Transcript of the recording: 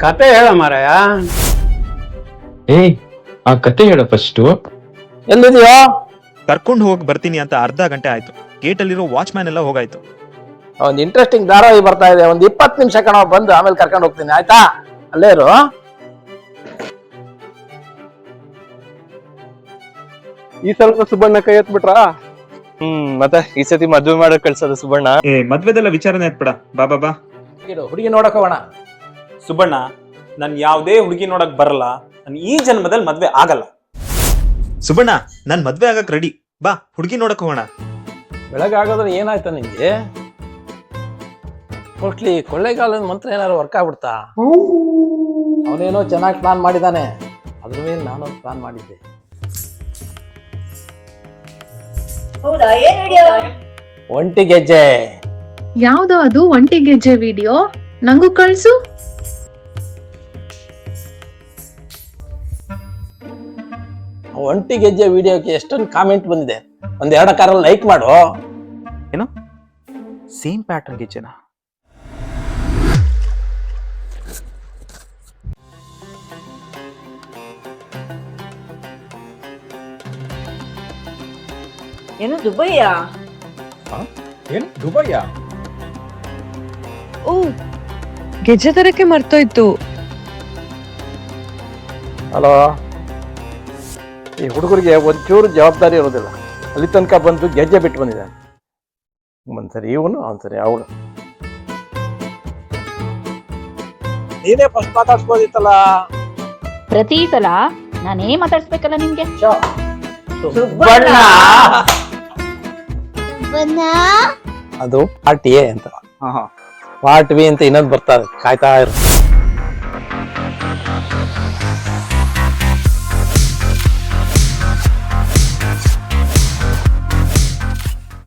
ಕತೆ ಹೇಳ ಮಾರಾಯ. ಏಯ್ ಆ ಕತೆ ಹೇಳ ಫಸ್ಟ್. ಎಲ್ಲಿದೆಯೋ? ಕರ್ಕೊಂಡು ಹೋಗಿ ಬರ್ತೀನಿ ಅಂತ ಅರ್ಧ ಗಂಟೆ ಆಯ್ತು. ಗೇಟ್ ಅಲ್ಲಿರೋ ವಾಚ್ಮ್ಯಾನ್ ಎಲ್ಲ ಹೋಗಾಯ್ತು. ಒಂದ್ ಇಂಟ್ರೆಸ್ಟಿಂಗ್ ಧಾರಾವಾಹಿ ಬರ್ತಾ ಇದೆ, ಒಂದ್ 20 ನಿಮಿಷ ಕಣ ಬಂದು ಆಮೇಲೆ ಕರ್ಕೊಂಡು ಹೋಗ್ತೀನಿ, ಆಯ್ತಾ? ಅಲ್ಲೇ ಇರು. ಈ ಸ್ವಲ್ಪ ಸುಬ್ಬಣ್ಣ ಕೈ ಎತ್ಬಿಟ್ರ. ಮತ್ತೆ ಈ ಸತಿ ಮದ್ವೆ ಮಾಡಕ್ ಕಳ್ಸೋದು ಸುಬ್ಬಣ್ಣ. ಮದ್ವೆದೆಲ್ಲ ವಿಚಾರನೆ ಎತ್ಬೇಡ, ಬಾ ಬಾ ಬಾ. ಹುಡುಗಿ ನೋಡಕ್ ಹೋಗೋಣ. ಸುಬ್ಬಣ್ಣ, ನನ್ ಯಾವ್ದೇ ಹುಡುಗಿ ನೋಡಕ್ ಬರಲ್ಲ. ನನ್ ಈ ಜನ್ಮದಲ್ಲಿ ಮದ್ವೆ ಆಗಲ್ಲ. ಸುಬ್ಬಣ್ಣ, ನಾನ್ ಮದ್ವೆ ಆಗಕ್ ರೆಡಿ, ಬಾ ಹುಡುಗಿ ನೋಡಕ್ ಹೋಗೋಣ. ಬೆಳಗ್ಗೆ ಆಗೋದ್ರೆ ಏನಾಯ್ತಾ ನಿಂಗೆ? ಮೋಸ್ಟ್ಲಿ ಕೊಳ್ಳೇಗಾಲದ ಮಂತ್ರ ಏನಾದ್ರು ವರ್ಕ್ ಆಗ್ಬಿಡ್ತಾ? ಅವನೇನೋ ಚೆನ್ನಾಗಿ ಪ್ಲಾನ್ ಮಾಡಿದಾನೆ, ಅದ್ರ ಮೇಲೆ ನಾನೊಂದು ಪ್ಲಾನ್ ಮಾಡಿದ್ದೆ. ಒಂಟಿ ಗೆಜ್ಜೆ. ಯಾವ್ದೋ ಅದು ಒಂಟಿ ಗೆಜ್ಜೆ ವಿಡಿಯೋ, ನಂಗೂ ಕಳ್ಸು. ಒಂಟಿ ಗೆಜ್ಜೆ ವಿಡಿಯೋಕ್ಕೆ ಎಷ್ಟೊಂದು ಕಾಮೆಂಟ್ ಬಂದಿದೆ, ಒಂದೆರಡು ಕಾರಲ್ಲಿ ಲೈಕ್ ಮಾಡು. ಏನು ಸೇಮ್ ಪ್ಯಾಟರ್ನ್ ಗೆಜ್ಜೆನ? ಏನು ದುಬೈಯಾ? ಏನ್ ದುಬೈಯ? ಓ, ಗೆಜ್ಜೆ ತರಕ್ಕೆ ಮರ್ತೋಯ್ತು. ಹಲೋ, ಈ ಹುಡುಗರಿಗೆ ಒಂಚೂರು ಜವಾಬ್ದಾರಿ ಇರೋದಿಲ್ಲ. ಅಲ್ಲಿ ತನಕ ಬಂದು ಗೆಜ್ಜೆ ಬಿಟ್ಟು ಬಂದಿದ್ದಾನೆ. ಒಂದ್ಸರಿ ಇವನು, ಒಂದ್ಸರಿ ಅವಳು. ನೀನೇ ಫಸ್ಟ್ ಮಾತಾಡ್ಸ್ಬೋದಿತ್ತಲ್ಲ. ಪ್ರತಿ ಸಲ ನಾನೇ ಮಾತಾಡ್ಸ್ಬೇಕಲ್ಲ ನಿಮ್ಗೆ? ಅದು ಪಾರ್ಟ್ ಎ ಅಂತ, ಪಾರ್ಟ್ ಬಿ ಅಂತ ಇನ್ನೊಂದು ಬರ್ತಾರೆ, ಕಾಯ್ತಾ ಇರು.